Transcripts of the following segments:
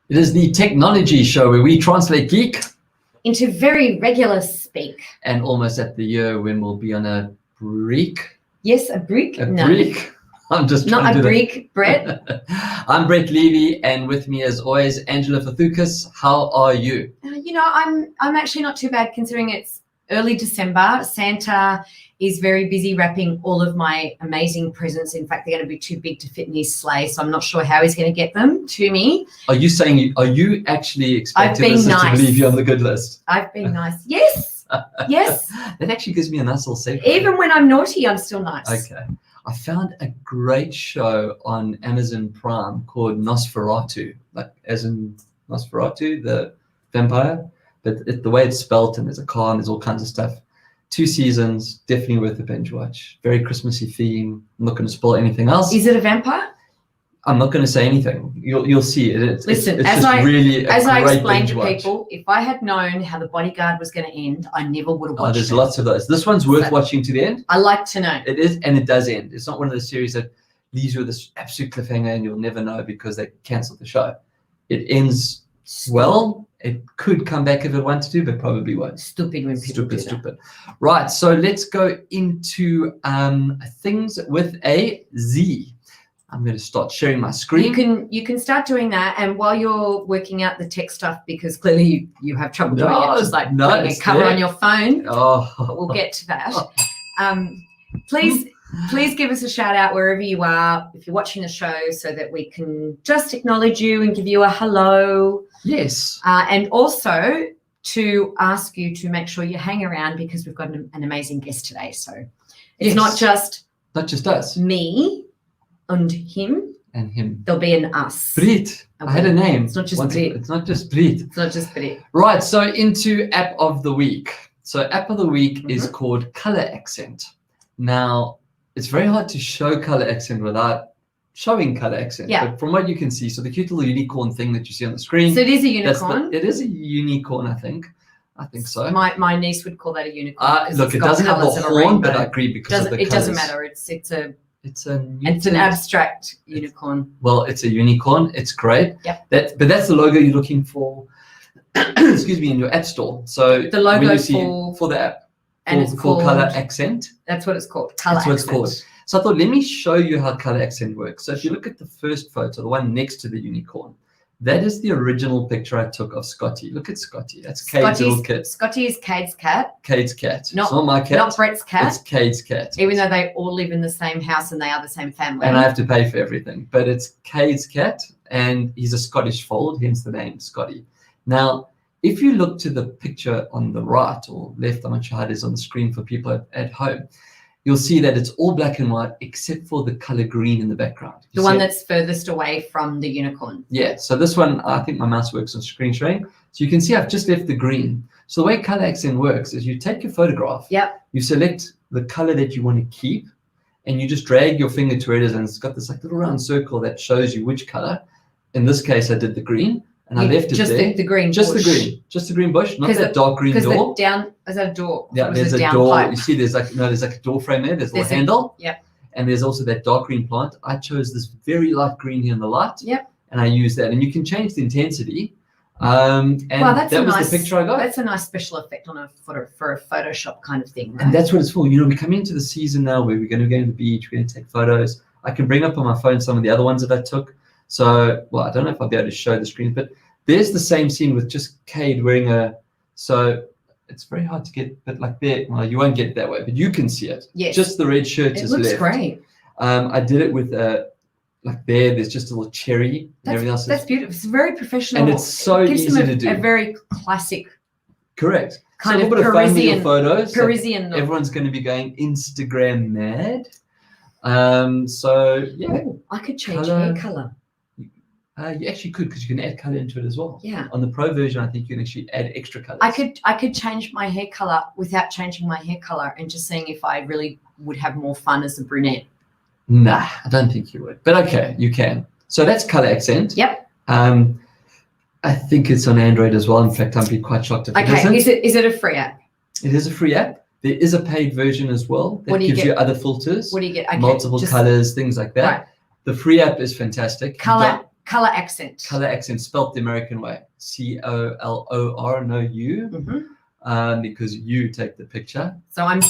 It is the technology show where we translate geek into very regular speak. And almost at the year when we'll be on a break. Yes, a break? No. Break. I'm just not a break, Brett. I'm Brett Levy, and with me as always, Angela Vithoulkas. How are you? I'm actually not too bad considering it's early December. Santa is very busy wrapping all of my amazing presents. In fact, they're going to be too big to fit in his sleigh, so I'm not sure how he's going to get them to me. Are you actually expecting us to leave you on the good list? I've been nice. Yes. Yes. That actually gives me a nice little safety. Even when I'm naughty, I'm still nice. Okay. I found a great show on Amazon Prime called Nosferatu, like as in Nosferatu, the vampire, but the way it's spelt, and there's a car and there's all kinds of stuff. 2 seasons, definitely worth a binge watch. Very Christmassy theme. I'm not going to spoil anything else. Is it a vampire? I'm not going to say anything. You'll see it. Listen, as I explained to people, if I had known how The Bodyguard was going to end, I never would have watched it. There's lots of those. This one's worth watching to the end. I like to know. It is, and it does end. It's not one of those series that leaves you with this absolute cliffhanger and you'll never know because they cancelled the show. It ends well. It could come back if it wanted to, but probably won't. Stupid when people do that. Stupid. Right, so let's go into things with a Z. I'm going to start sharing my screen. You can start doing that, and while you're working out the tech stuff, because clearly you have trouble doing it, just like putting a cover on your phone. Oh. We'll get to that. Please give us a shout out wherever you are if you're watching the show, so that we can just acknowledge you and give you a hello. Yes. And also to ask you to make sure you hang around because we've got an amazing guest today. So it's not just us. Me. And him. There'll be an us. Brit. Okay. I had a name. It's not just Brit. It's not just Brit. It's not just Brit. Right, so into app of the week. So app of the week is called Color Accent. Now, it's very hard to show color accent without showing color accent. Yeah. But from what you can see, so the cute little unicorn thing that you see on the screen. So it is a unicorn? It is a unicorn, I think. I think so. My niece would call that a unicorn. Look, it doesn't have the horn, but I agree because of the colors. It doesn't matter. It's an abstract unicorn. Well, it's a unicorn. It's great. Yep. But that's the logo you're looking for. Excuse me, in your app store. So the logo for the app. And it's called Color Accent. That's what it's called. That's what it's called. So I thought, let me show you how Color Accent works. So if you look at the first photo, the one next to the unicorn, that is the original picture I took of Scotty. Look at Scotty. That's Cade's little kid. Scotty is Cade's cat. Cade's cat. It's not my cat. Not Brett's cat. It's Cade's cat. Even though they all live in the same house and they are the same family. And I have to pay for everything. But it's Cade's cat, and he's a Scottish fold, hence the name Scotty. Now, if you look to the picture on the right or left, I'm not sure how it is on the screen for people at home, you'll see that it's all black and white except for the color green in the background. The one that's furthest away from the unicorn. Yeah, so this one, I think my mouse works on screen sharing. So you can see I've just left the green. So the way Color Accent works is you take your photograph, you select the color that you want to keep, and you just drag your finger to where it is, and it's got this like little round circle that shows you which color. In this case, I did the green. And I left it there. The green just bush. The green bush, not that dark green door. Is that a door? Yeah, there's a door. Pipe. You see, there's like a door frame there. There's a little handle. Yep. And there's also that dark green plant. I chose this very light green here in the light. Yep. And I use that, and you can change the intensity. And that was the picture I got. That's a nice special effect on for a Photoshop kind of thing. Right? And that's what it's for. We're coming into the season now where we're going to go to the beach. We're going to take photos. I can bring up on my phone some of the other ones that I took. So, I don't know if I'll be able to show the screen, but there's the same scene with just Cade wearing so it's very hard to get, but like there, well, you won't get it that way, but you can see it. Yes. Just the red shirt just left. It looks great. I did it with like there's just a little cherry and everything else. That's beautiful. It's very professional. And it's so easy to do. A very classic. Correct. Kind of Parisian photos. Parisian. Everyone's going to be going Instagram mad. So yeah. Ooh, I could change hair color. You actually could, because you can add color into it as well. Yeah. On the Pro version, I think you can actually add extra colors. I could change my hair color without changing my hair color and just seeing if I really would have more fun as a brunette. Nah, I don't think you would. But okay, you can. So that's Color Accent. Yep. I think it's on Android as well. In fact, I'd be quite shocked if it isn't. Is it a free app? It is a free app. There is a paid version as well that gives you other filters. What do you get? Okay, multiple colors, things like that. Right. The free app is fantastic. Color Color accent. Color accent, spelt the American way. COLOR, no U, because you take the picture. So I'm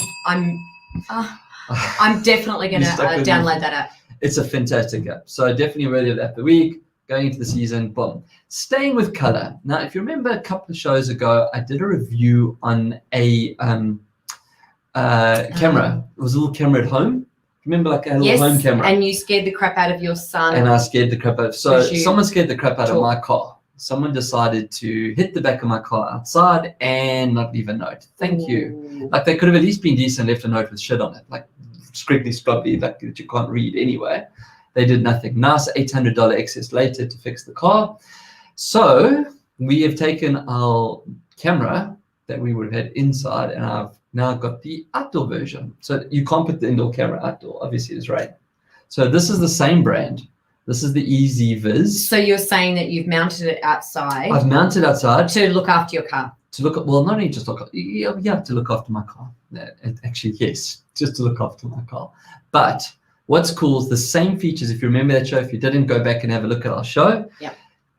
definitely going to download that app. It's a fantastic app. So definitely worthy of the app of the week. Going into the season, boom. Staying with color. Now, if you remember a couple of shows ago, I did a review on a camera. It was a little camera at home. Remember, like a little home camera. And you scared the crap out of your son. And I scared the crap out of. So someone scared the crap out of my car. Someone decided to hit the back of my car outside and not leave a note. Thank you. Like they could have at least been decent, left a note with shit on it, like scribbly scrubby, like that you can't read anyway. They did nothing. Nice $800 excess later to fix the car. So we have taken our camera that we would have had inside, and I've now got the outdoor version. So you can't put the indoor camera outdoor. Obviously, it's rain. So this is the same brand. This is the EZVIZ. So you're saying that you've mounted it outside? I've mounted outside to look after your car. To look at, well, not only just look, yeah, to look after my car. Actually, yes, just to look after my car. But what's cool is the same features. If you remember that show, if you didn't, go back and have a look at our show. Yeah.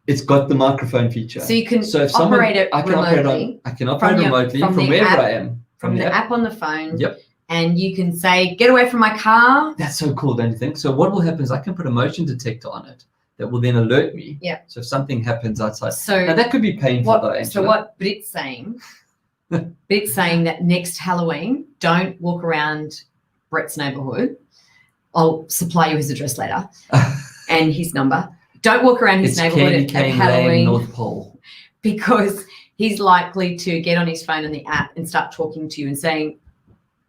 It's got the microphone feature. So you can operate it remotely. I can operate remotely from wherever I am. From the app on the phone. Yep. And you can say, get away from my car. That's so cool, don't you think? So what will happen is I can put a motion detector on it that will then alert me. Yeah. So if something happens outside. So now that could be painful though, Angela. So what Brit's saying, that next Halloween, don't walk around Brett's neighborhood. I'll supply you his address later and his number. Don't walk around his neighborhood at Halloween, North Pole, because he's likely to get on his phone and the app and start talking to you and saying,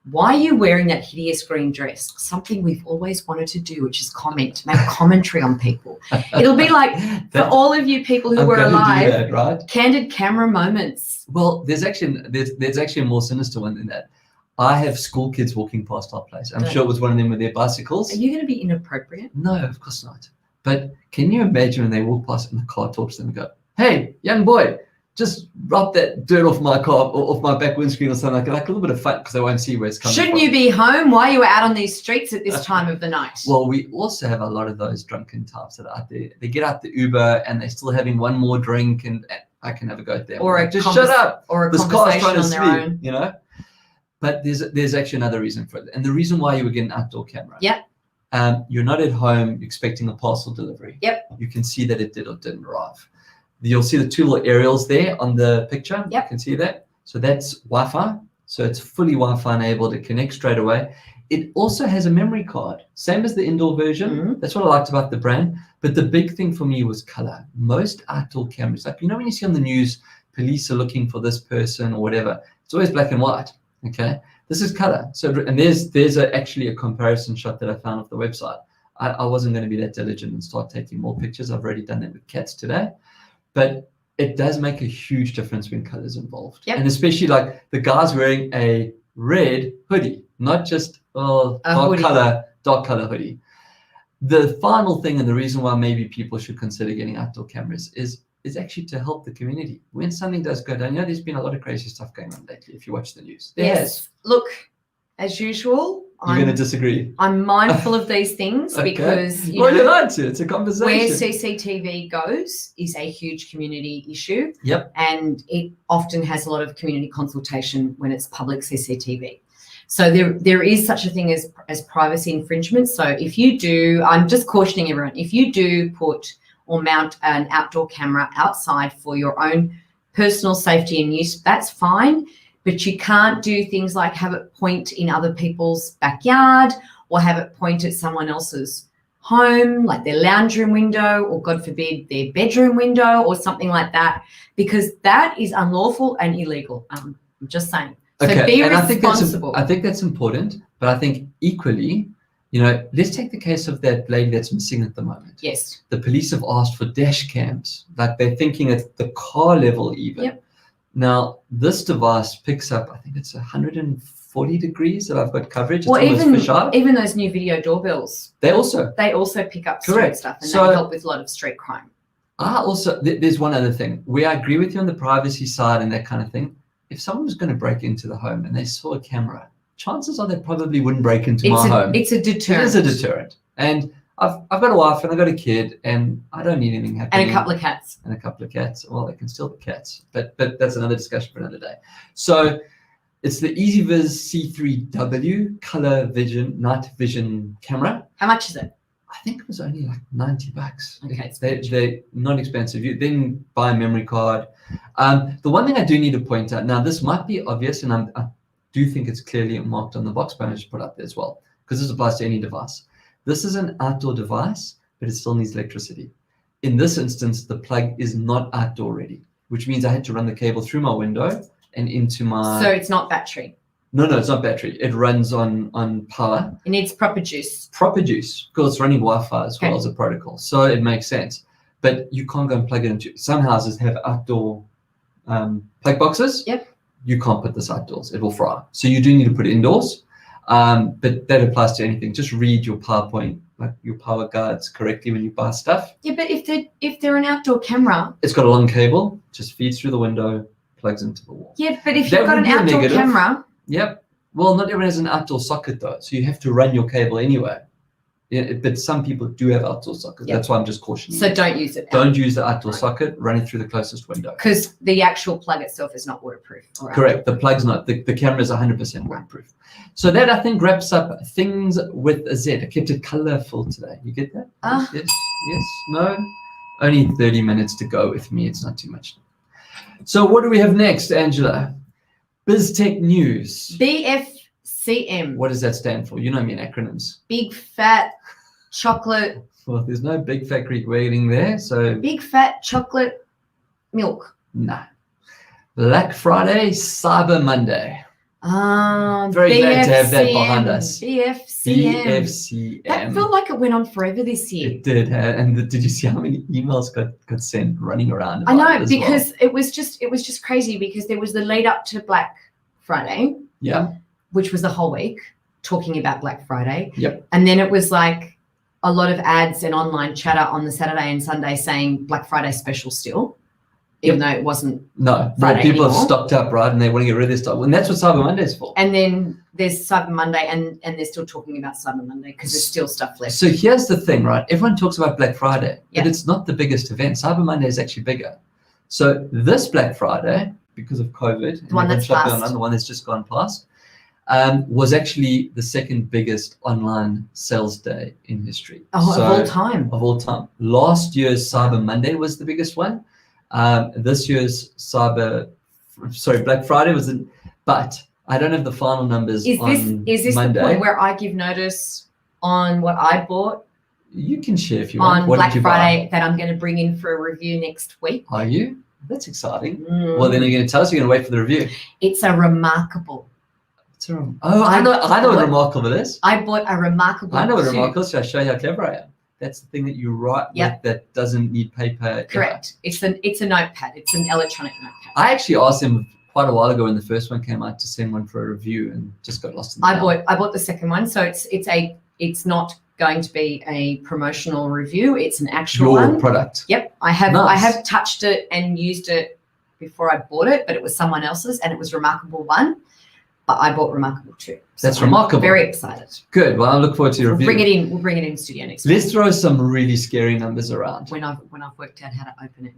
why are you wearing that hideous green dress? Something we've always wanted to do, which is make commentary on people. It'll be like, for all of you people who were alive, right? Candid camera moments. Well, there's actually a more sinister one than that. I have school kids walking past our place. I'm sure it was one of them with their bicycles. Are you going to be inappropriate? No, of course not. But can you imagine when they walk past and the car talks to them and go, hey, young boy, just rub that dirt off my car, or off my back windscreen or something, like a little bit of fun, because they won't see where it's coming from. Shouldn't you be home? Why are you out on these streets at this time of the night? Well, we also have a lot of those drunken types that are out there. They get out the Uber and they're still having one more drink, and I can have a go at them. Or just shut up. Or a this conversation car's trying to on their sleep, own. You know? But there's actually another reason for it. And the reason why you would get an outdoor camera. Yep. You're not at home expecting a parcel delivery. Yep. You can see that it did or didn't arrive. You'll see the two little aerials there on the picture. Yep. You can see that. So that's Wi-Fi. So it's fully Wi-Fi enabled. It connects straight away. It also has a memory card, same as the indoor version. Mm-hmm. That's what I liked about the brand. But the big thing for me was color. Most outdoor cameras, like, you know, when you see on the news, police are looking for this person or whatever, it's always black and white. Okay. This is color. So, and there's actually a comparison shot that I found off the website. I wasn't going to be that diligent and start taking more pictures. I've already done that with cats today. But it does make a huge difference when color's involved. Yep. And especially like the guy's wearing a red hoodie, not just dark color hoodie. The final thing, and the reason why maybe people should consider getting outdoor cameras is actually to help the community. When something does go down, there's been a lot of crazy stuff going on lately if you watch the news. Yes. Look, as usual, you're going to disagree. I'm mindful of these things because you're allowed to. It's a conversation. Where CCTV goes is a huge community issue. Yep. And it often has a lot of community consultation when it's public CCTV. So there is such a thing as privacy infringement. So if you do, I'm just cautioning everyone, if you do put or mount an outdoor camera outside for your own personal safety and use, that's fine. But you can't do things like have it point in other people's backyard or have it point at someone else's home, like their lounge room window, or God forbid, their bedroom window or something like that, because that is unlawful and illegal. I'm just saying. So be responsible. I think that's important, but I think equally, let's take the case of that lady that's missing at the moment. Yes. The police have asked for dash cams, like they're thinking at the car level even. Yep. Now, this device picks up, I think it's 140 degrees that I've got coverage. Well, even those new video doorbells. They also pick up street stuff, and they help with a lot of street crime. There's one other thing. Where I agree with you on the privacy side and that kind of thing. If someone was going to break into the home and they saw a camera, chances are they probably wouldn't break into my home. It's a deterrent. It is a deterrent. And I've got a wife and I've got a kid and I don't need anything happening. And a couple of cats. And a couple of cats. Well, they can still be cats, but that's another discussion for another day. So it's the EZVIZ C3W color vision, night vision camera. How much is it? I think it was only like $90. Okay, they're not expensive. You then buy a memory card. The one thing I do need to point out, now this might be obvious, and I do think it's clearly marked on the box, but I just put up there as well, because this applies to any device. This is an outdoor device, but it still needs electricity. In this instance, the plug is not outdoor ready, which means I had to run the cable through my window and into my... So it's not battery? No, it's not battery. It runs on power. It needs proper juice. Proper juice, because it's running Wi-Fi as well as a protocol. So it makes sense. But you can't go and plug it into... Some houses have outdoor plug boxes. Yep. You can't put this outdoors. It will fry. So you do need to put it indoors. But that applies to anything. Just read your PowerPoint, like your power guides correctly when you buy stuff. Yeah, but if they're an outdoor camera... It's got a long cable, just feeds through the window, plugs into the wall. Yeah, but if you've got an outdoor camera... Yep. Well, not everyone has an outdoor socket though, so you have to run your cable anyway. Yeah, but some people do have outdoor sockets. Yep. That's why I'm just cautioning. So don't use it. Don't use the outdoor socket. Run it through the closest window. Because the actual plug itself is not waterproof. Correct. The plug's not. The camera is 100% waterproof. So that, I think, wraps up things with a Z. I kept it colorful today. You get that? Yes. No. Only 30 minutes to go with me. It's not too much. So what do we have next, Angela? BizTech News. BFCM. What does that stand for? You know me in acronyms. Big Fat Chocolate. Well, there's no big fat Greek waiting there, so. Big Fat Chocolate Milk. No. Black Friday, Cyber Monday. Very glad to have that behind us. BFCM. That felt like it went on forever this year. It did. And did you see how many emails got sent running around? I know, because it was just crazy, because there was the lead up to Black Friday. Yeah. Which was the whole week talking about Black Friday. Yep. And then it was like a lot of ads and online chatter on the Saturday and Sunday saying Black Friday special still. Even though it wasn't Friday people anymore. Have stocked up, right? And they want to get rid of their stock. And that's what Cyber Monday is for. And then there's Cyber Monday, and they're still talking about Cyber Monday because there's still stuff left. So here's the thing, right? Everyone talks about Black Friday, but it's not the biggest event. Cyber Monday is actually bigger. So this Black Friday, because of COVID, the one that's the one that's just gone past, was actually the second biggest online sales day in history. Of all time. Of all time. Last year's Cyber Monday was the biggest one. This year's Black Friday was but I don't have the final numbers. Is this Monday. The point where I give notice on what I bought? You can share if you want. On Black Friday that I'm going to bring in for a review next week. Are you? That's exciting. Well, then you're going to tell us you're going to wait for the review. It's a remarkable. I know what remarkable is. I bought a remarkable. I know what remarkable is. Should I show you how clever I am? That's the thing that you write with that doesn't need paper. Correct. It's a notepad. It's an electronic notepad. I actually asked him quite a while ago when the first one came out to send one for a review and just got lost in the mail. I bought the second one, so it's not going to be a promotional review. It's an actual Your product. Yep. I have touched it and used it before I bought it, but it was someone else's, and it was Remarkable 1. But I bought Remarkable 2. So that's remarkable. I'm very excited. Good. Well, I look forward to your review. We'll bring it in studio next week. Let's throw some really scary numbers around. When I've worked out how to open it.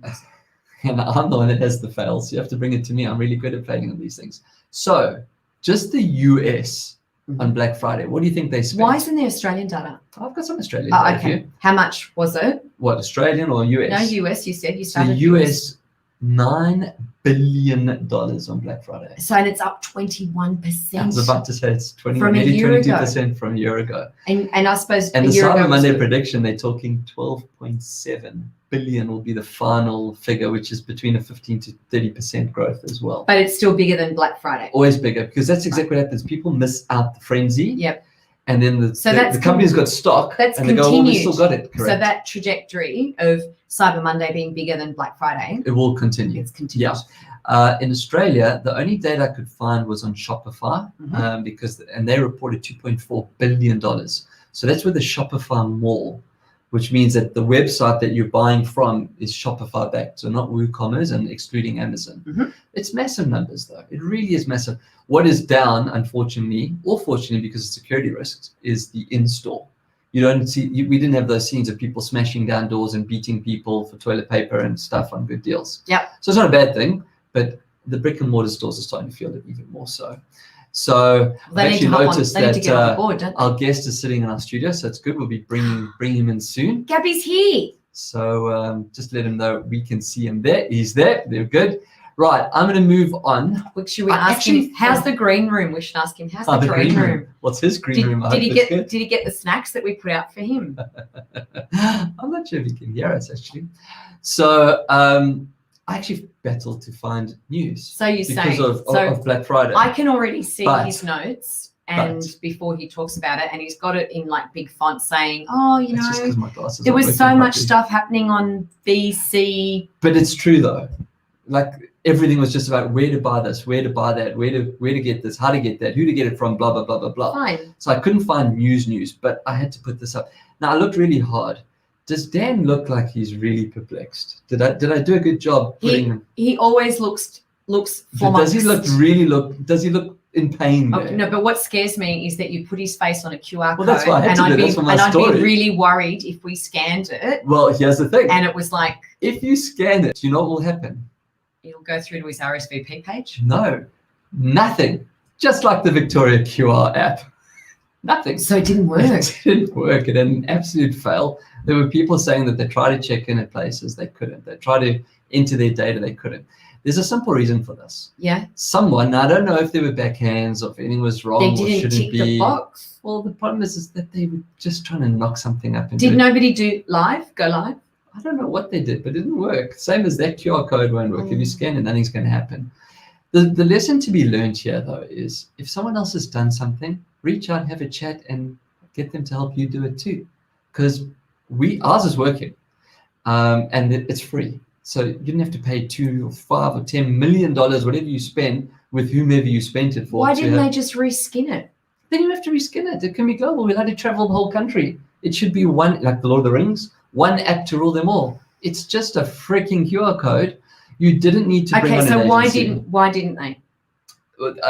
And I'm the one that has the fails. You have to bring it to me. I'm really good at failing on these things. So just the US on Black Friday, what do you think they spent? Why isn't there Australian data? I've got some Australian data for you. How much was it? What, Australian or US? No, US. You said you started. The US, $9 billion on Black Friday. So, and it's up 21%. I was about to say it's from nearly 22% from a year ago. And I suppose and the Cyber Monday prediction, they're talking 12.7 billion will be the final figure, which is between a 15 to 30% growth as well. But it's still bigger than Black Friday. Always bigger, because that's exactly what happens. People miss out the frenzy. Yep. And then the company's got stock. That's and they go, well, we still got it. Correct. So that trajectory of Cyber Monday being bigger than Black Friday. It will continue. It's continued. Yeah. In Australia, the only data I could find was on Shopify, and they reported $2.4 billion. So that's with the Shopify Mall, which means that the website that you're buying from is Shopify backed, so not WooCommerce and excluding Amazon. It's massive numbers, though. It really is massive. What is down, unfortunately, or fortunately because of security risks, is the in-store. we didn't have those scenes of people smashing down doors and beating people for toilet paper and stuff on good deals. Yep. So it's not a bad thing, but the brick and mortar stores are starting to feel it even more so. So I've actually noticed that our guest is sitting in our studio, so it's good. We'll be bringing him in soon. Gabby's here. So just let him know we can see him there. He's there. They're good. Right, I'm going to move on. Should we ask him, how's the green room? We should ask him, how's the green room? What's his green room? Did he get the snacks that we put out for him? I'm not sure if he can hear us, actually. So I actually battled to find news. So you're saying. Because of Black Friday. I can already see his notes. And before he talks about it, and he's got it in like big font saying, there was so much stuff happening on VC. But it's true though. Like everything was just about where to buy this, where to buy that, where to get this, how to get that, who to get it from, blah, blah, blah, blah, blah. Fine. So I couldn't find news, but I had to put this up. Now I looked really hard. Does Dan look like he's really perplexed? Did I do a good job putting him? He always looks flummoxed. Does he look in pain there? No, but what scares me is that you put his face on a QR code. Well, that's what I had to do. That's for my story. I'd be really worried if we scanned it. Well, here's the thing. And it was like, if you scan it, you know what will happen? It'll go through to his RSVP page? No, nothing. Just like the Victoria QR app. Nothing. So it didn't work. It didn't work. It had an absolute fail. There were people saying that they tried to check in at places, they couldn't. They tried to enter their data, they couldn't. There's a simple reason for this. Yeah. Someone, I don't know if they were backhands or if anything was wrong or shouldn't tick be. The box. Well, the problem is that they were just trying to knock something up. Did nobody go live? I don't know what they did, but it didn't work. Same as that QR code won't work. If you scan it, nothing's going to happen. The lesson to be learned here, though, is if someone else has done something, reach out, have a chat, and get them to help you do it too. Because ours is working, and it's free. So you didn't have to pay $2 or $5 or $10 million, whatever you spend, with whomever you spent it for. Why didn't they just reskin it? Then you have to reskin it. It can be global. We're allowed to travel the whole country. It should be one, like the Lord of the Rings, one app to rule them all. It's just a freaking QR code. You didn't need to bring on an agency. Okay, so why didn't they?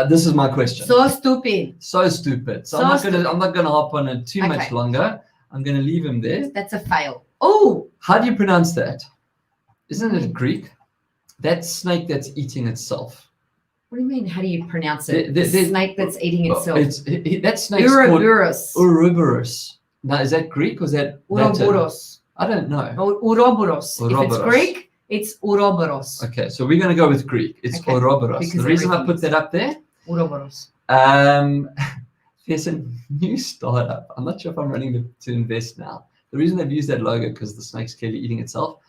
This is my question. So stupid. So stupid. So I'm not gonna hop on it too much longer. I'm gonna leave him there. That's a fail. Oh. How do you pronounce that? Isn't it Greek? That snake that's eating itself. What do you mean? How do you pronounce it? The snake that's eating itself. That snake's Ouroboros. Called Ouroboros. Now, is that Greek or is that Ouroboros? I don't know. Ouroboros. If it's Greek, it's Ouroboros. Okay, so we're going to go with Greek. It's Ouroboros. The reason I put that up there, Ouroboros. There's a new startup. I'm not sure if I'm running to invest now. The reason they've used that logo because the snake's clearly eating itself.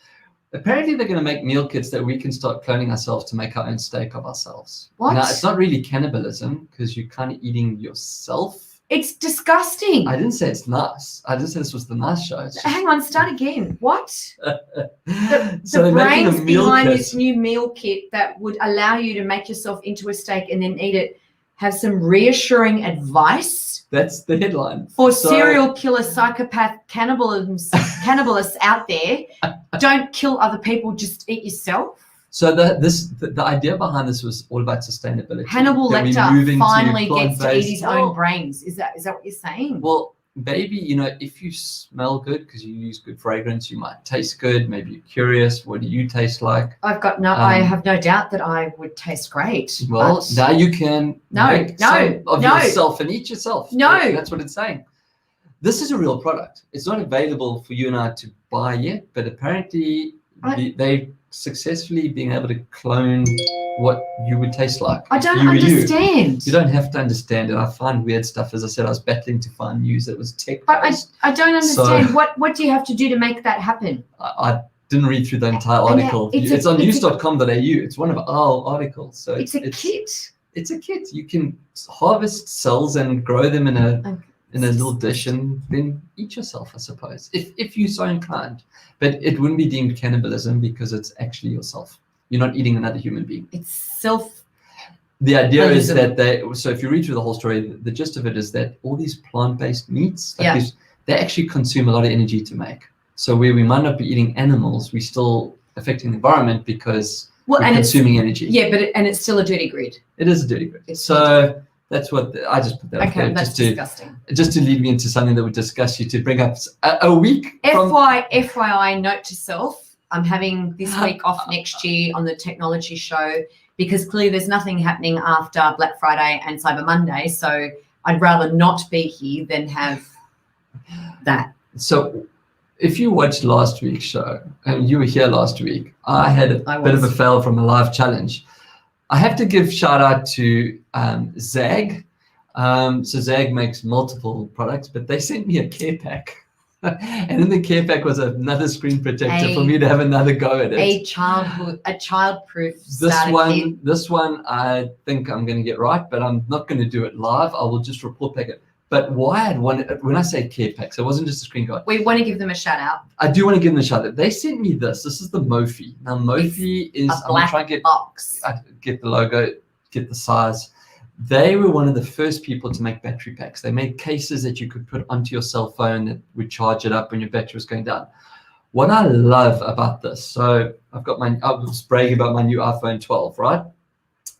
Apparently, they're going to make meal kits that we can start cloning ourselves to make our own steak of ourselves. What? Now, it's not really cannibalism because you're kind of eating yourself. It's disgusting. I didn't say it's nice. I didn't say this was the nice show. Hang on, start again. What? The brains behind this new meal kit that would allow you to make yourself into a steak and then eat it have some reassuring advice. That's the headline. For serial killer, psychopath, cannibalists out there, don't kill other people, just eat yourself. So the idea behind this was all about sustainability. Hannibal Lecter finally gets to eat his own brains. Is that what you're saying? Well, maybe, if you smell good because you use good fragrance, you might taste good. Maybe you're curious. What do you taste like? I have no doubt that I would taste great. Well, now you can make some of yourself and eat yourself. No. That's what it's saying. This is a real product. It's not available for you and I to buy yet, but apparently they successfully being able to clone what you would taste like. I don't understand. You don't have to understand it. I find weird stuff. As I said, I was battling to find news that was tech. But I don't understand. So, what do you have to do to make that happen? I didn't read through the entire article. It's on news.com.au. It's one of our articles. So it's a kit. It's a kit. You can harvest cells and grow them in a little dish and then eat yourself, I suppose, if you're so inclined. But it wouldn't be deemed cannibalism because it's actually yourself. You're not eating another human being. It's self. The idea is that so if you read through the whole story, the gist of it is that all these plant-based meats, they actually consume a lot of energy to make. So where we might not be eating animals, we're still affecting the environment because we're consuming energy. Yeah, but it's still a dirty grid. It is a dirty grid. So That's what I just put that up Okay, there that's disgusting. just to lead me into something that would disgust you, to bring up a week. FYI, note to self, I'm having this week off next year on the technology show because clearly there's nothing happening after Black Friday and Cyber Monday. So I'd rather not be here than have that. So if you watched last week's show, and you were here last week, I had a bit of a fail from a live challenge. I have to give shout out to Zag. So Zag makes multiple products, but they sent me a care pack. And in the care pack was another screen protector for me to have another go at it. A childproof kit. This one I think I'm going to get right, but I'm not going to do it live. I will just report back it. But why I'd wanted, when I say care packs, it wasn't just a screen guard. We want to give them a shout out. I do want to give them a shout out. They sent me this. This is the Mophie. Now Mophie is a black box. Get the logo, get the size. They were one of the first people to make battery packs. They made cases that you could put onto your cell phone that would charge it up when your battery was going down. What I love about this, so I was bragging about my new iPhone 12, right?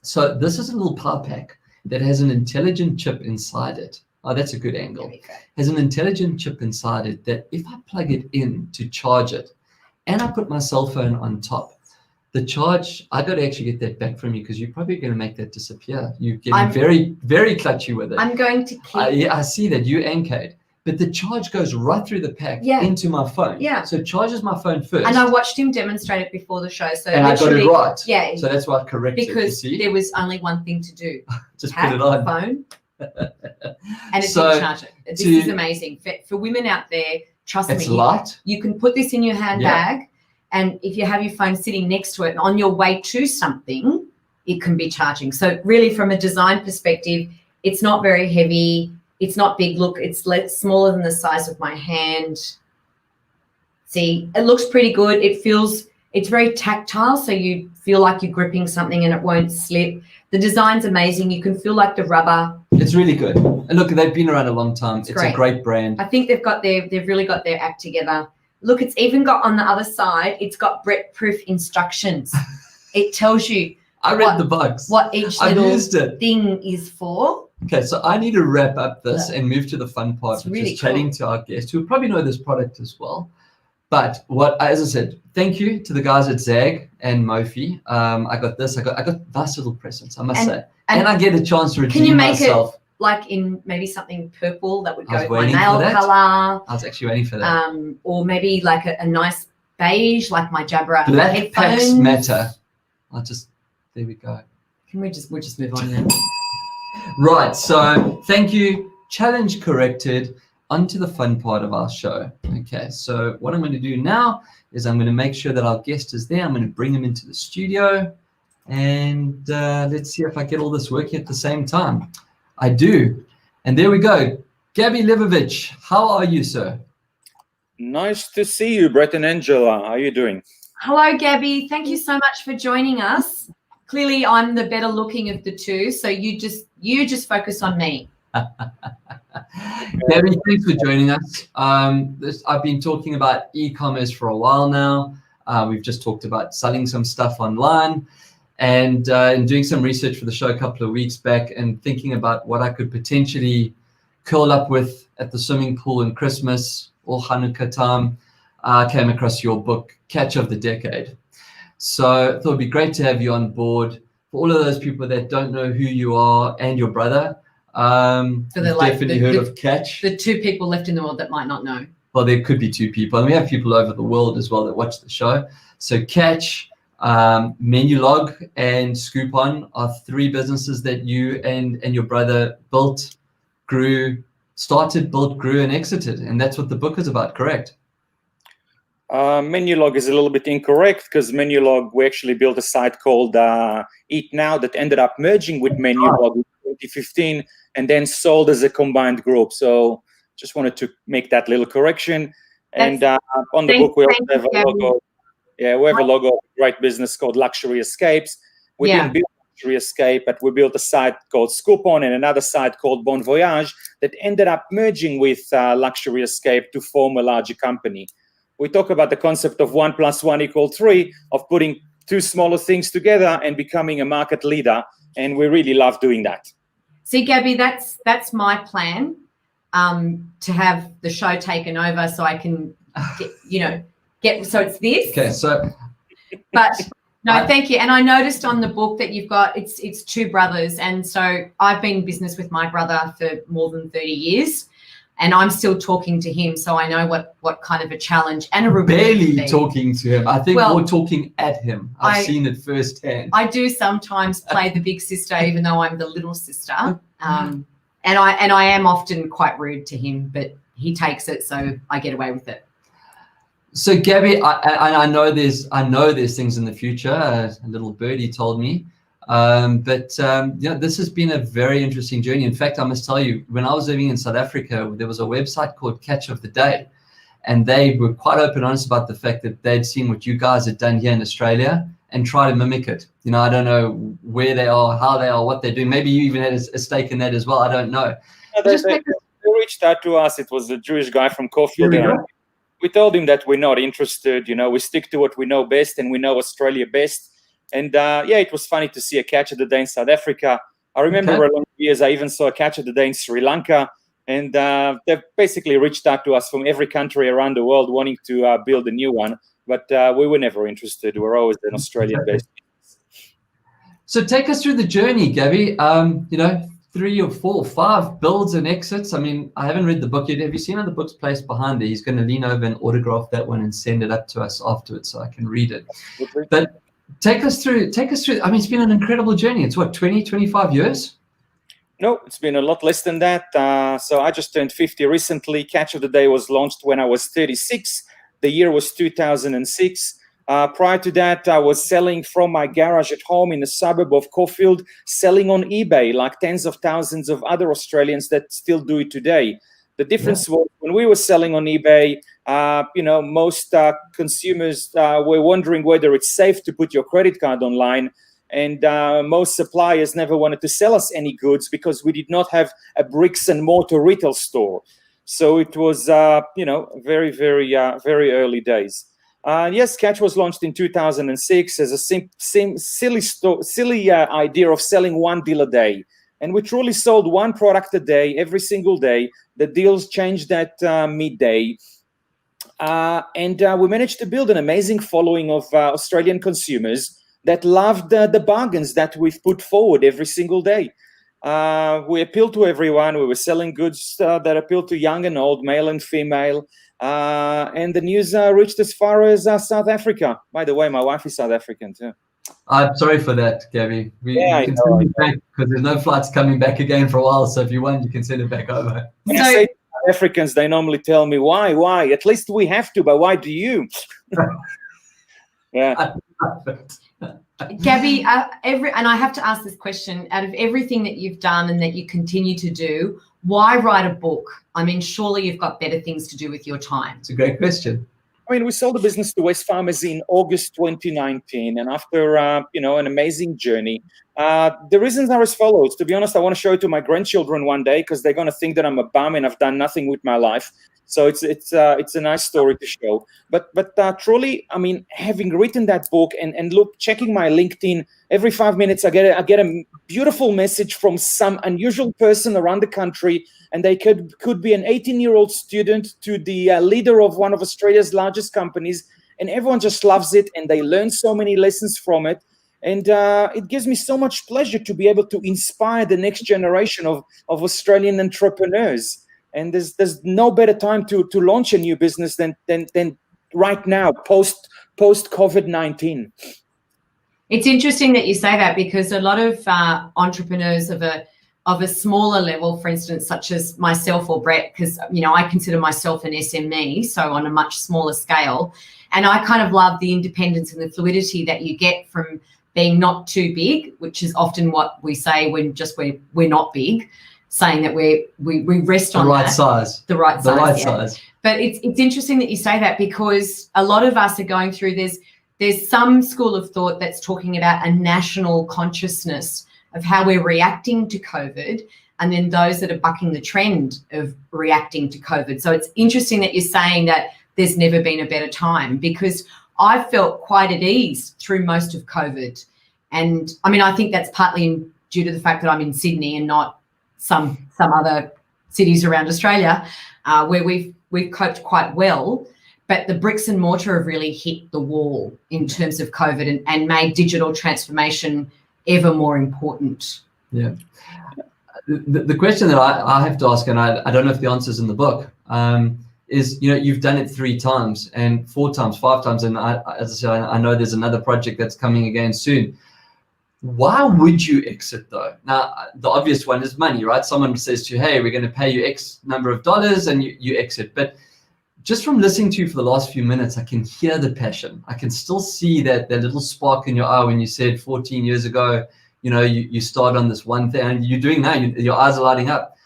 So this is a little power pack that has an intelligent chip inside it. Oh, that's a good angle. Has an intelligent chip inside it that if I plug it in to charge it and I put my cell phone on top, the charge, I got to actually get that back from you because you're probably going to make that disappear. You're getting very, very clutchy with it. I'm going to keep. I see that, you and Kate. But the charge goes right through the pack into my phone. Yeah. So it charges my phone first. And I watched him demonstrate it before the show. So and I got it right. Yeah. So that's why I corrected it. Because there was only one thing to do. Just put it on. Phone. And it didn't charge it. This is amazing. For women out there, trust me. It's light. You can put this in your handbag. Yeah. And if you have your phone sitting next to it and on your way to something, it can be charging. So really from a design perspective, it's not very heavy. It's not big. Look, it's smaller than the size of my hand. See, it looks pretty good. It's very tactile. So you feel like you're gripping something and it won't slip. The design's amazing. You can feel like the rubber. It's really good. And look, they've been around a long time. It's a great brand. I think they've really got their act together. Look, it's even got on the other side, it's got Brett-proof instructions. It tells you I read the box. What each little thing is for. Okay, so I need to wrap up this and move to the fun part, which is chatting to our guests who probably know this product as well. But as I said, thank you to the guys at Zag and Mophie. I got this. I got nice little presents, I must say. And I get a chance to redeem myself. Like in maybe something purple that would go with my nail color. I was actually waiting for that. Or maybe like a nice beige, like my Jabra Black headphones. packs matter. There we go. We'll just move on now. Right. So thank you. Challenge corrected. On to the fun part of our show. Okay. So what I'm going to do now is I'm going to make sure that our guest is there. I'm going to bring him into the studio, and let's see if I get all this working at the same time. I do. And there we go. Gabby Leibovich, how are you, sir? Nice to see you, Brett and Angela. How are you doing? Hello, Gabby. Thank you so much for joining us. Clearly, I'm the better looking of the two, so you just focus on me. Gabby, thanks for joining us. I've been talking about e-commerce for a while now. We've just talked about selling some stuff online. And doing some research for the show a couple of weeks back and thinking about what I could potentially curl up with at the swimming pool in Christmas or Hanukkah time, I came across your book, Catch of the Decade. So I thought it'd be great to have you on board. For all of those people that don't know who you are and your brother, definitely heard of Catch. The two people left in the world that might not know. Well, there could be two people. And we have people over the world as well that watch the show. So Catch, Menulog and Scoop-On are three businesses that you and your brother built, grew, and exited. And that's what the book is about, correct? Menulog is a little bit incorrect because Menulog, we actually built a site called Eat Now that ended up merging with Menulog in 2015 and then sold as a combined group. So just wanted to make that little correction. And on the book, we also have a logo. Yeah, we have a logo of a great business called Luxury Escapes. We didn't build Luxury Escape, but we built a site called Scoop-On and another site called Bon Voyage that ended up merging with Luxury Escape to form a larger company. We talk about the concept of 1 + 1 = 3, of putting two smaller things together and becoming a market leader, and we really love doing that. See, Gabby, that's my plan, to have the show taken over so I can get so it's this. Okay, so but no, thank you. And I noticed on the book that you've got it's two brothers, and so I've been in business with my brother for more than 30 years. And I'm still talking to him, so I know what kind of a challenge and a reward. Barely talking to him. I think we're talking at him. I've seen it firsthand. I do sometimes play the big sister, even though I'm the little sister. And I am often quite rude to him, but he takes it, so I get away with it. So Gabby, I know there's things in the future. A little birdie told me. This has been a very interesting journey. In fact, I must tell you, when I was living in South Africa, there was a website called Catch of the Day, and they were quite open and honest about the fact that they'd seen what you guys had done here in Australia and try to mimic it. I don't know where they are, how they are, what they're doing. Maybe you even had a stake in that as well. I don't know. They reached out to us. It was a Jewish guy from Caulfield. We told him that we're not interested. We stick to what we know best, and we know Australia best. And it was funny to see a Catch of the Day in South Africa. I remember for a long years, I even saw a Catch of the Day in Sri Lanka. And they've basically reached out to us from every country around the world wanting to build a new one. But we were never interested. We're always an Australian-based. So take us through the journey, Gabby. 3 or 4 or 5 builds and exits. I mean, I haven't read the book yet. Have you seen how the book's placed behind there? He's going to lean over and autograph that one and send it up to us afterwards so I can read it. But take us through. I mean, it's been an incredible journey. It's 20, 25 years? No, it's been a lot less than that. So I just turned 50 recently. Catch of the Day was launched when I was 36. The year was 2006. Prior to that, I was selling from my garage at home in the suburb of Caulfield, selling on eBay like tens of thousands of other Australians that still do it today. The difference was when we were selling on eBay, most consumers were wondering whether it's safe to put your credit card online. And most suppliers never wanted to sell us any goods because we did not have a bricks and mortar retail store. So it was, very, very, very early days. Yes, Catch was launched in 2006 as a silly idea of selling one deal a day. And we truly sold one product a day, every single day. The deals changed at midday. And we managed to build an amazing following of Australian consumers that loved the bargains that we've put forward every single day. We appealed to everyone. We were selling goods that appealed to young and old, male and female. And the news reached as far as South Africa. By the way, my wife is South African too. I'm sorry for that, Gabby. We can send it back because there's no flights coming back again for a while. So if you want, you can send it back over. When I say South Africans, they normally tell me, why? At least we have to, but why do you? Yeah. Gabby, and I have to ask this question, out of everything that you've done and that you continue to do, why write a book? I mean, surely you've got better things to do with your time. It's a great question. I mean, we sold the business to West Farmers in August 2019, and after an amazing journey, the reasons are as follows. To be honest, I want to show it to my grandchildren one day because they're going to think that I'm a bum and I've done nothing with my life. So it's a nice story to show. But truly, I mean, having written that book and checking my LinkedIn every 5 minutes, I get a beautiful message from some unusual person around the country, and they could be an 18-year-old student to the leader of one of Australia's largest companies, and everyone just loves it, and they learn so many lessons from it. And it gives me so much pleasure to be able to inspire the next generation of Australian entrepreneurs. And there's no better time to launch a new business than right now, post COVID-19. It's interesting that you say that because a lot of entrepreneurs of a smaller level, for instance, such as myself or Brett, because I consider myself an SME, so on a much smaller scale, and I kind of love the independence and the fluidity that you get from being not too big, which is often what we say when we're not big. Saying that we rest on the right size. But it's interesting that you say that because a lot of us are going through there's some school of thought that's talking about a national consciousness of how we're reacting to COVID, and then those that are bucking the trend of reacting to COVID. So it's interesting that you're saying that there's never been a better time, because I felt quite at ease through most of COVID. And I mean, I think that's partly due to the fact that I'm in Sydney and not some other cities around Australia, where we've coped quite well. But the bricks and mortar have really hit the wall in terms of COVID and made digital transformation ever more important. Yeah. The question that I have to ask, and I don't know if the answer is in the book, is, you've done it 3 times and 4 times, 5 times. And as I said, I know there's another project that's coming again soon. Why would you exit though? Now, the obvious one is money, right? Someone says to you, hey, we're going to pay you X number of dollars, and you exit. But just from listening to you for the last few minutes, I can hear the passion. I can still see that little spark in your eye when you said 14 years ago, you start on this one thing, and you're doing now, your eyes are lighting up.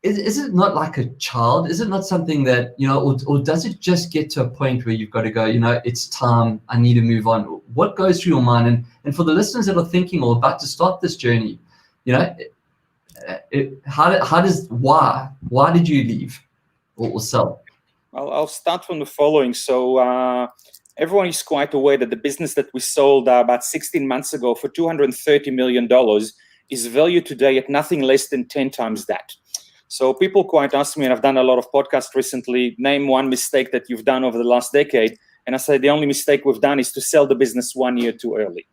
Is it not like a child? Is it not something that, or does it just get to a point where you've got to go, it's time, I need to move on? What goes through your mind? And for the listeners that are thinking or about to start this journey, why did you leave or sell? I'll start from the following. So everyone is quite aware that the business that we sold about 16 months ago for $230 million is valued today at nothing less than 10 times that. So people quite ask me, and I've done a lot of podcasts recently, name one mistake that you've done over the last decade. And I say the only mistake we've done is to sell the business 1 year too early.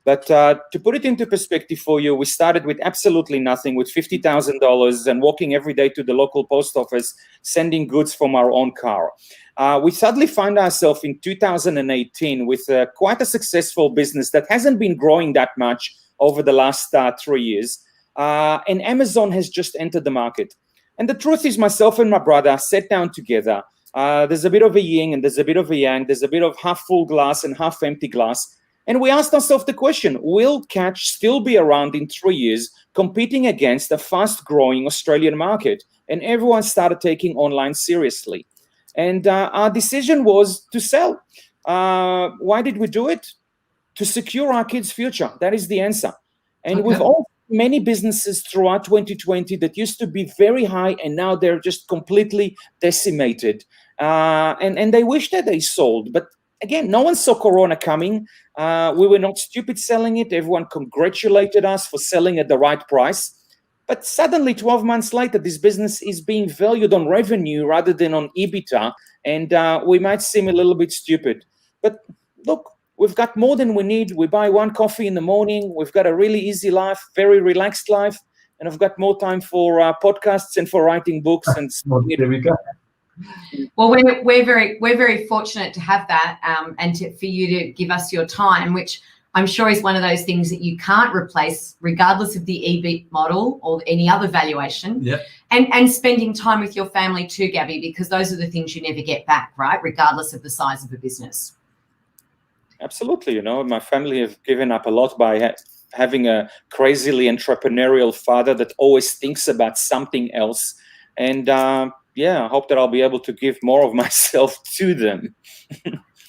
But to put it into perspective for you, we started with absolutely nothing, with $50,000 and walking every day to the local post office, sending goods from our own car. We suddenly find ourselves in 2018 with quite a successful business that hasn't been growing that much over the last 3 years. And Amazon has just entered the market. And the truth is, myself and my brother sat down together. There's a bit of a yin and there's a bit of a yang. There's a bit of half full glass and half empty glass. And we asked ourselves the question, will Catch still be around in 3 years competing against a fast-growing Australian market? And everyone started taking online seriously. And our decision was to sell. Why did we do it? To secure our kids' future. That is the answer. And we've all many businesses throughout 2020 that used to be very high, and now they're just completely decimated. And they wish that they sold. But again, no one saw Corona coming. We were not stupid selling it. Everyone congratulated us for selling at the right price. But suddenly, 12 months later, this business is being valued on revenue rather than on EBITDA. And we might seem a little bit stupid. But look, we've got more than we need. We buy 1 coffee in the morning. We've got a really easy life, very relaxed life. And I've got more time for podcasts and for writing books. And there we go. Well, we're very fortunate to have that, and for you to give us your time, which I'm sure is one of those things that you can't replace, regardless of the EBIT model or any other valuation. Yeah. And spending time with your family too, Gabby, because those are the things you never get back, right? Regardless of the size of a business. Absolutely. My family have given up a lot by having a crazily entrepreneurial father that always thinks about something else. And I hope that I'll be able to give more of myself to them.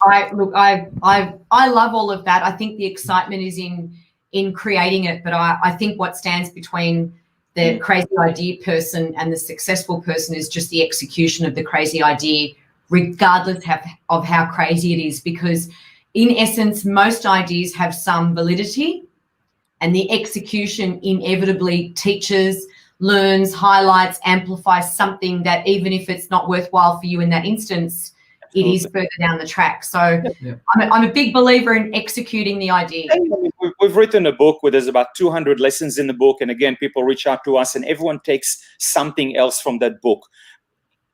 I love all of that. I think the excitement is in creating it, but I think what stands between the crazy idea person and the successful person is just the execution of the crazy idea, regardless of how crazy it is, because in essence, most ideas have some validity, and the execution inevitably teaches, learns, highlights, amplifies something that even if it's not worthwhile for you in that instance, it is further down the track. So I'm a big believer in executing the idea. We've written a book where there's about 200 lessons in the book. And again, people reach out to us and everyone takes something else from that book.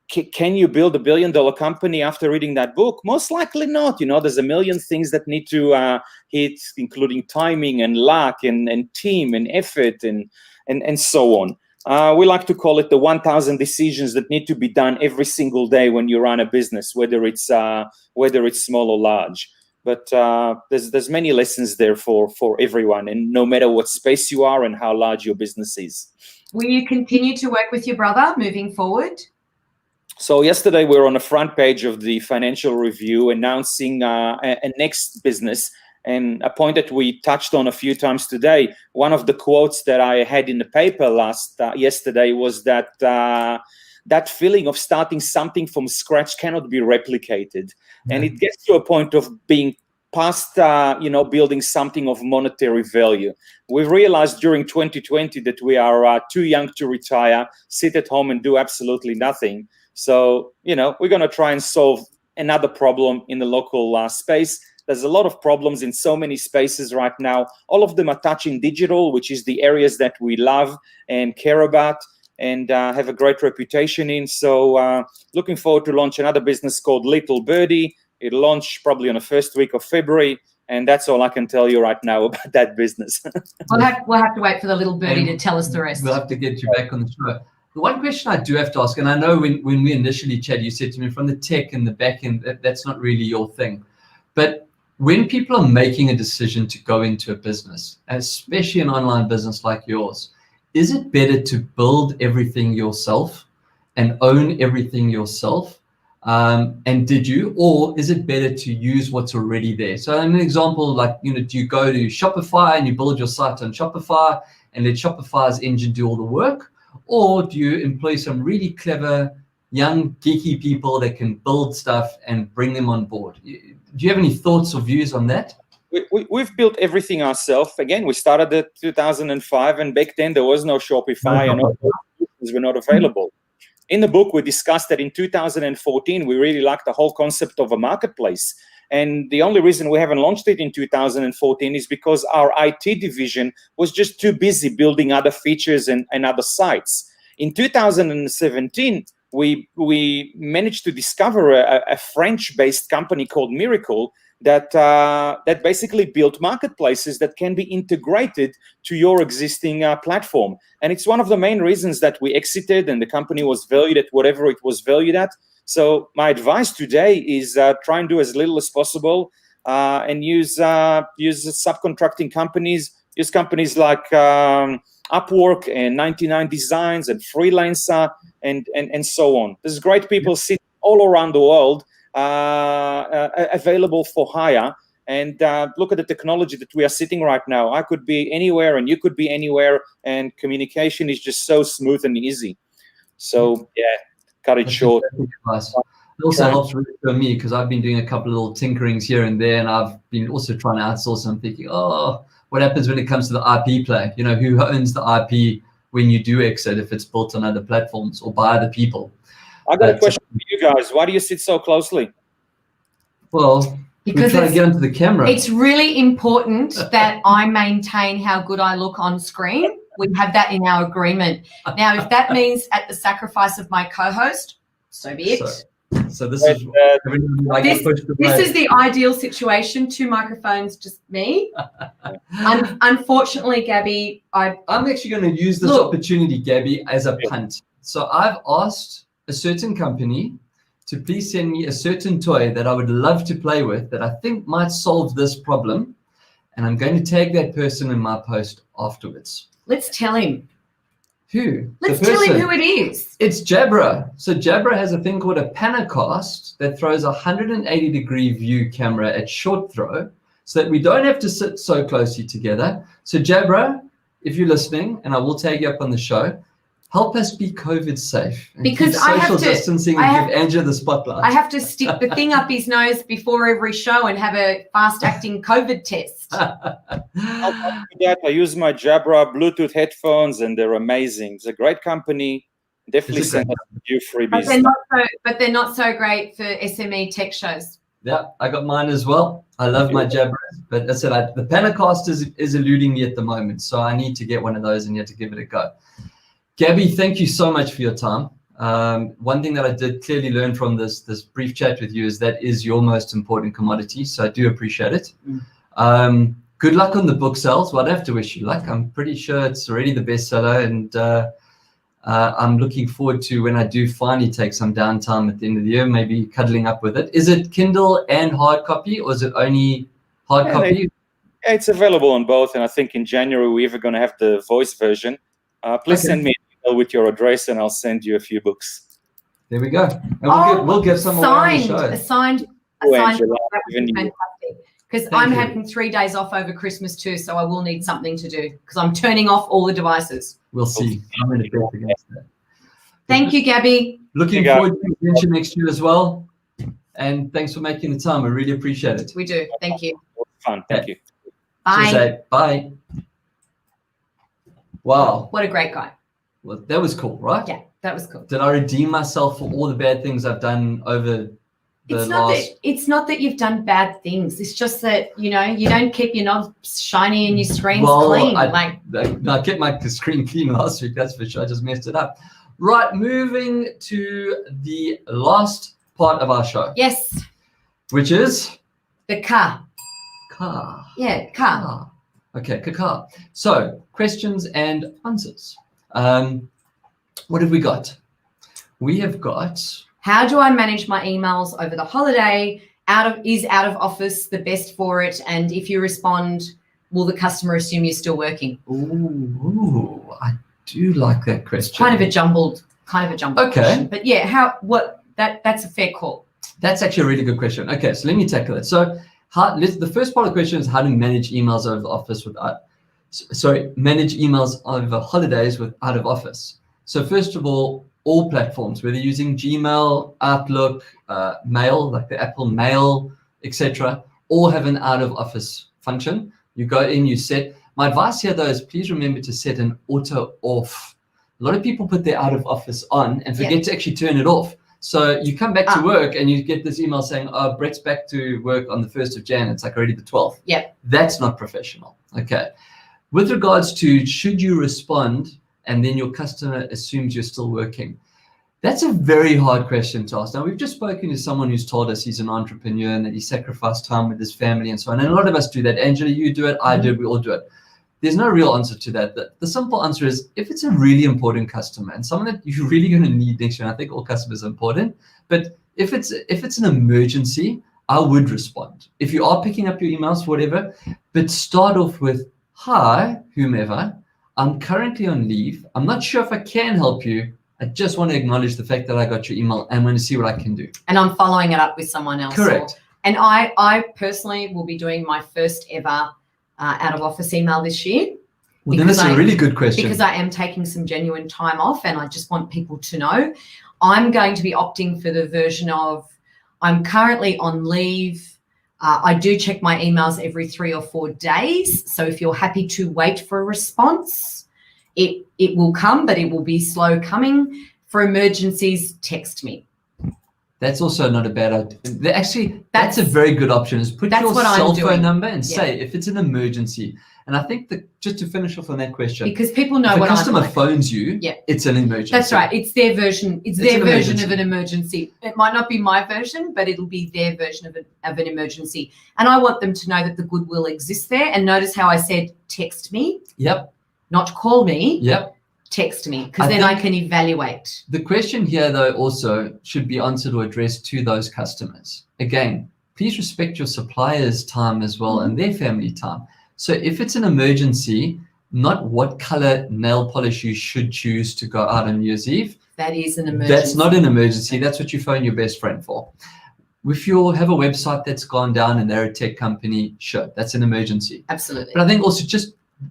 Can you build $1 billion company after reading that book? Most likely not. There's a million things that need to hit, including timing and luck and team and effort and so on. We like to call it the 1,000 decisions that need to be done every single day when you run a business, whether it's small or large. But there's many lessons there for everyone, and no matter what space you are and how large your business is. Will you continue to work with your brother moving forward? So yesterday we were on the front page of the Financial Review announcing a next business. And a point that we touched on a few times today, one of the quotes that I had in the paper yesterday was that that feeling of starting something from scratch cannot be replicated. And it gets to a point of being past, building something of monetary value. We realized during 2020 that we are too young to retire, sit at home and do absolutely nothing. So, we're going to try and solve another problem in the local space. There's a lot of problems in so many spaces right now. All of them are touching digital, which is the areas that we love and care about and have a great reputation in. So looking forward to launch another business called Little Birdie. It'll launch probably on the first week of February. And that's all I can tell you right now about that business. We'll have to wait for the little birdie to tell us the rest. We'll have to get you back on the show. The one question I do have to ask, and I know when we initially chatted, you said to me from the tech and the back end, that's not really your thing. But when people are making a decision to go into a business, especially an online business like yours, is it better to build everything yourself and own everything yourself? And did you, or is it better to use what's already there? So an example, like, do you go to Shopify and you build your site on Shopify and let Shopify's engine do all the work? Or do you employ some really clever, young, geeky people that can build stuff and bring them on board? Do you have any thoughts or views on that? We've built everything ourselves. Again, we started in 2005, and back then there was no Shopify and all those were not available. In the book, we discussed that in 2014, we really liked the whole concept of a marketplace. And the only reason we haven't launched it in 2014 is because our IT division was just too busy building other features and other sites. In 2017, we managed to discover a French-based company called Miracle that basically built marketplaces that can be integrated to your existing platform. And it's one of the main reasons that we exited and the company was valued at whatever it was valued at. So my advice today is try and do as little as possible and use subcontracting companies. Use companies like Upwork and 99 Designs and Freelancer and so on. There's great people sitting all around the world available for hire. And look at the technology that we are sitting right now. I could be anywhere and you could be anywhere, and communication is just so smooth and easy. So yeah, cut it short. Nice. It also helps really for me because I've been doing a couple of little tinkerings here and there, and I've been also trying to outsource. I'm thinking, what happens when it comes to the IP play? Who owns the IP when you do exit, if it's built on other platforms or by other people? I got a question for you guys. Why do you sit so closely? Well, because we try to get onto the camera. It's really important that I maintain how good I look on screen. We have that in our agreement. Now, if that means at the sacrifice of my co-host, so be it. So this is the ideal situation. 2 microphones, just me. Unfortunately, Gabby, I'm actually going to use this opportunity, Gabby, as a punt. So I've asked a certain company to please send me a certain toy that I would love to play with that I think might solve this problem. And I'm going to tag that person in my post afterwards. Let's tell him. Who? Let's tell him who it is. It's Jabra. So Jabra has a thing called a Panacast that throws a 180-degree view camera at short throw so that we don't have to sit so closely together. So Jabra, if you're listening, and I will tag you up on the show, help us be COVID safe. And because keep social distancing and give Andrew the spotlight. I have to stick the thing up his nose before every show and have a fast-acting COVID test. I use my Jabra Bluetooth headphones, and they're amazing. It's a great company. Definitely send us a few freebies. But they're not so great for SME tech shows. Yeah, I got mine as well. I love my Jabra, but as I said, the Panacast is eluding me at the moment, so I need to get one of those and yet to give it a go. Gabby, thank you so much for your time. One thing that I did clearly learn from this brief chat with you is that is your most important commodity, so I do appreciate it. Good luck on the book sales. Well, I'd have to wish you luck. I'm pretty sure it's already the bestseller, and I'm looking forward to when I do finally take some downtime at the end of the year, maybe cuddling up with it. Is it Kindle and hard copy, or is it only hard copy? It's available on both, and I think in January we're even going to have the voice version. Please send me an email with your address, and I'll send you a few books. There we go. And we'll get some away on the show. A signed that would be fantastic. Because I'm having 3 days off over Christmas too, so I will need something to do because I'm turning off all the devices. We'll see. I'm going to bet against that. Thank you, Gabby. Looking forward to the adventure next year as well. And thanks for making the time. I really appreciate it. We do. Thank you. Fun. Thank you. Bye. Cheers, bye. Wow. What a great guy. Well, that was cool, right? Yeah, that was cool. Did I redeem myself for all the bad things I've done over the last... It's not that you've done bad things. It's just that, you don't keep your knobs shiny and your screens clean. I kept my screen clean last week, that's for sure. I just messed it up. Right, moving to the last part of our show. Yes. Which is? The car. Car. Yeah, car. Okay, car. So, questions and answers. What have we got? We have got... How do I manage my emails over the holiday? Is out of office the best for it? And if you respond, will the customer assume you're still working? Ooh, I do like that question. It's kind of a jumbled question. But yeah, that's a fair call. That's actually a really good question. Okay, so let me tackle it. So the first part of the question is how to manage emails over the office manage emails over holidays with out of office. So first of all platforms, whether using Gmail, Outlook, Mail, like the Apple Mail, etc., all have an out of office function. You go in, you set. My advice here though is please remember to set an auto off. A lot of people put their out of office on and forget to actually turn it off. So you come back to work and you get this email saying, oh, Brett's back to work on the 1st of Jan. It's like already the 12th. Yeah. That's not professional. Okay. With regards to should you respond and then your customer assumes you're still working? That's a very hard question to ask. Now, we've just spoken to someone who's told us he's an entrepreneur and that he sacrificed time with his family and so on. And a lot of us do that. Angela, you do it. I do it. We all do it. There's no real answer to that. The simple answer is if it's a really important customer and someone that you're really going to need next year, I think all customers are important, but if it's an emergency, I would respond. If you are picking up your emails, whatever, but start off with, hi, whomever, I'm currently on leave. I'm not sure if I can help you. I just want to acknowledge the fact that I got your email and want to see what I can do. And I'm following it up with someone else. Correct. And I personally will be doing my first ever out of office email this year. Well, then that's a really good question. Because I am taking some genuine time off and I just want people to know. I'm going to be opting for the version of I'm currently on leave. I do check my emails every 3 or 4 days. So if you're happy to wait for a response, it will come, but it will be slow coming. For emergencies, text me. That's also not a bad idea. Actually, that's a very good option. Is put your cell phone number and say if it's an emergency. And I think that just to finish off on that question, because people know what customer phones you, it's an emergency. That's right. It's their version. It's their version of an emergency. It might not be my version, but it'll be their version of an emergency. And I want them to know that the goodwill exists there. And notice how I said text me. Yep. Not call me. Yep. Text me, because then I can evaluate. The question here, though, also should be answered or addressed to those customers. Again, please respect your suppliers' time as well and their family time. So if it's an emergency, not what color nail polish you should choose to go out on New Year's Eve. That is an emergency. That's not an emergency. That's what you phone your best friend for. If you have a website that's gone down and they're a tech company, sure, that's an emergency. Absolutely. But I think also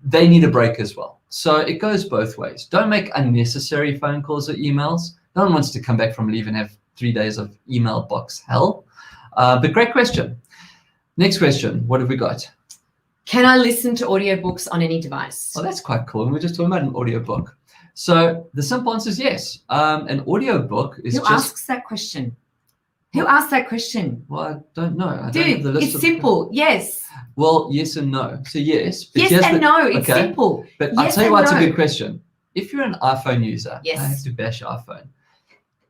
they need a break as well. So it goes both ways. Don't make unnecessary phone calls or emails. No one wants to come back from leave and have 3 days of email box hell. But great question. Next question. What have we got? Can I listen to audiobooks on any device? Oh, that's quite cool. And we're just talking about an audiobook. So the simple answer is yes. An audiobook is Who asks that question? Who asked that question? Well, I don't know. Dude, it's simple. Yes. Well, yes and no. So yes. But yes and no. It's simple. But I'll tell you why it's a good question. If you're an iPhone user, yes. I have to bash your iPhone.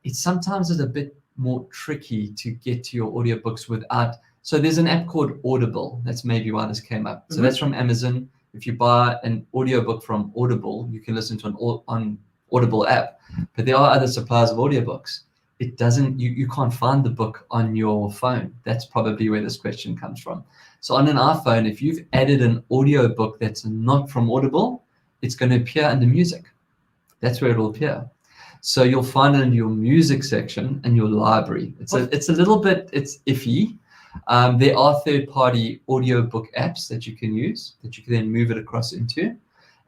It sometimes is a bit more tricky to get to your audiobooks without. So there's an app called Audible. That's maybe why this came up. So that's from Amazon. If you buy an audiobook from Audible, you can listen to an Audible app. But there are other suppliers of audiobooks. It doesn't, you can't find the book on your phone. That's probably where this question comes from. So on an iPhone, if you've added an audiobook that's not from Audible, it's going to appear under music. That's where it'll appear. So you'll find it in your music section and your library. It's a little bit, it's iffy. There are third-party audiobook apps that you can use that you can then move it across into.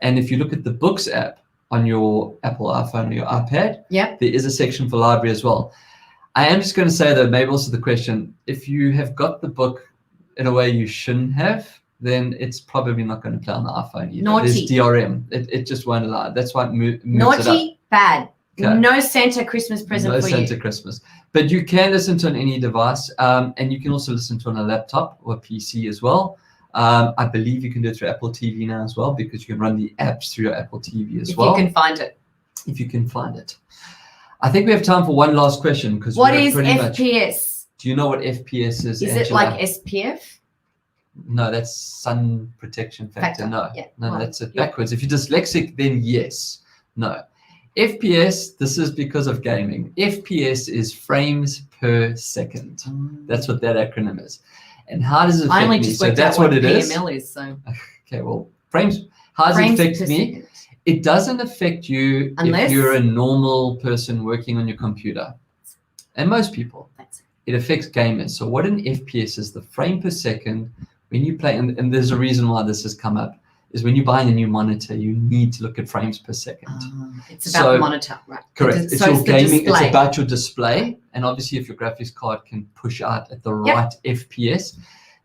And if you look at the Books app on your Apple iPhone or your iPad, there is a section for library as well. I am just going to say, though, maybe also the question, if you have got the book in a way you shouldn't have, then it's probably not going to play on the iPhone either. Naughty. There's DRM. It just won't allow it. That's why it moves Naughty, it up. bad. Okay. No Santa Christmas present No for Santa you. Christmas. But you can listen to on any device, and you can also listen to on a laptop or a PC as well. I believe you can do it through Apple TV now as well, because you can run the apps through your Apple TV as well. If you can find it. If you can find it. I think we have time for one last question. Because what is FPS? Do you know what FPS is? Is it like SPF? No, that's sun protection factor. No, yeah. no, well, that's it backwards. If you're dyslexic, then yes. No. FPS, this is because of gaming. FPS is frames per second. That's what that acronym is. And how does it affect me? I only just worked out what PML is. So. Okay, well, frames, how does it affect me? It doesn't affect you if you're a normal person working on your computer. And most people. It affects gamers. So what an FPS is, the frame per second, when you play, and there's a reason why this has come up, is when you're buying a new monitor, you need to look at frames per second. It's about the monitor, right? Correct. It's your gaming, it's about your display. And obviously if your graphics card can push out at the right FPS.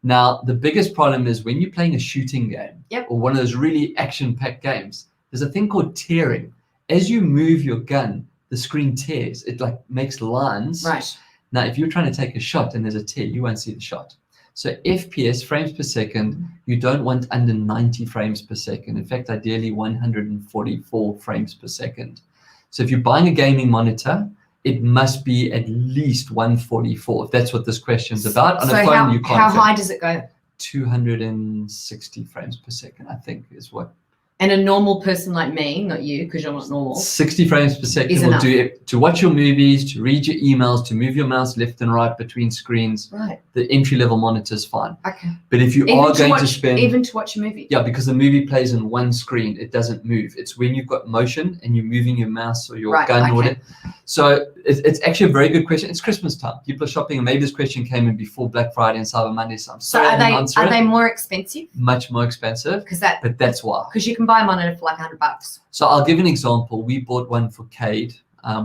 Now, the biggest problem is when you're playing a shooting game or one of those really action-packed games, there's a thing called tearing. As you move your gun, the screen tears. It like makes lines. Right. Now, if you're trying to take a shot and there's a tear, you won't see the shot. So FPS, frames per second, you don't want under 90 frames per second. In fact, ideally 144 frames per second. So if you're buying a gaming monitor, it must be at least 144. If that's what this question's about. On a phone, you can't. How high does it go? 260 frames per second, I think, is what. And a normal person like me, not you, because you're not normal. 60 frames per second will do it to watch your movies, to read your emails, to move your mouse left and right between screens. Right. The entry-level monitor is fine. Okay. But if you are going to spend... Even to watch a movie? Yeah, because the movie plays in one screen. It doesn't move. It's when you've got motion and you're moving your mouse or your gun or whatever. So it's actually a very good question. It's Christmas time. People are shopping, and maybe this question came in before Black Friday and Cyber Monday. So I'm sorry I didn't answer it. Are they more expensive? Much more expensive. But that's why. Because you can buy a monitor for like $100. So I'll give an example. We bought one for Cade.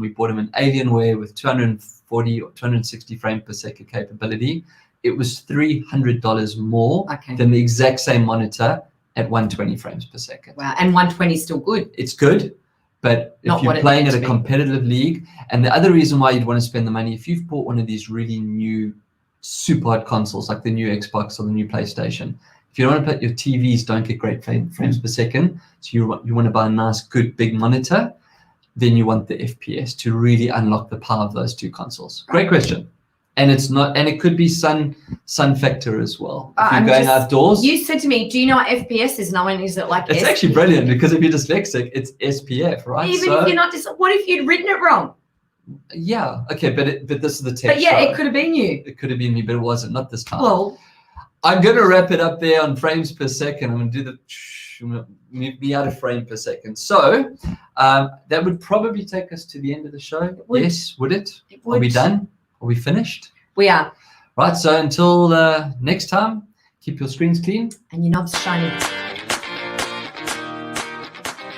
We bought him an Alienware with 240 or 260 frame per second capability. It was $300 more than the exact same monitor at 120 frames per second. Wow, and 120 is still good. It's good, but if you're playing at a competitive league, and the other reason why you'd want to spend the money, if you've bought one of these really new super hot consoles like the new Xbox or the new PlayStation, if you don't want to play, your TVs don't get great frames per second, so you want to buy a nice, good, big monitor, then you want the FPS to really unlock the power of those two consoles. Great question. And it's not, and it could be sun factor as well. If you're going outdoors. You said to me, do you know what FPS is? And I went, is it like It's actually brilliant, because if you're dyslexic, it's SPF, right? Even if you're not what if you'd written it wrong? Yeah, okay, but this is the text. But yeah, it could have been you. It could have been me, but it wasn't, not this time. Well, I'm going to wrap it up there on frames per second. I'm going to do me out of frame per second. So that would probably take us to the end of the show. Yes, would it? Are we done? Are we finished? We are. Right, so until next time, keep your screens clean. And your knobs shining.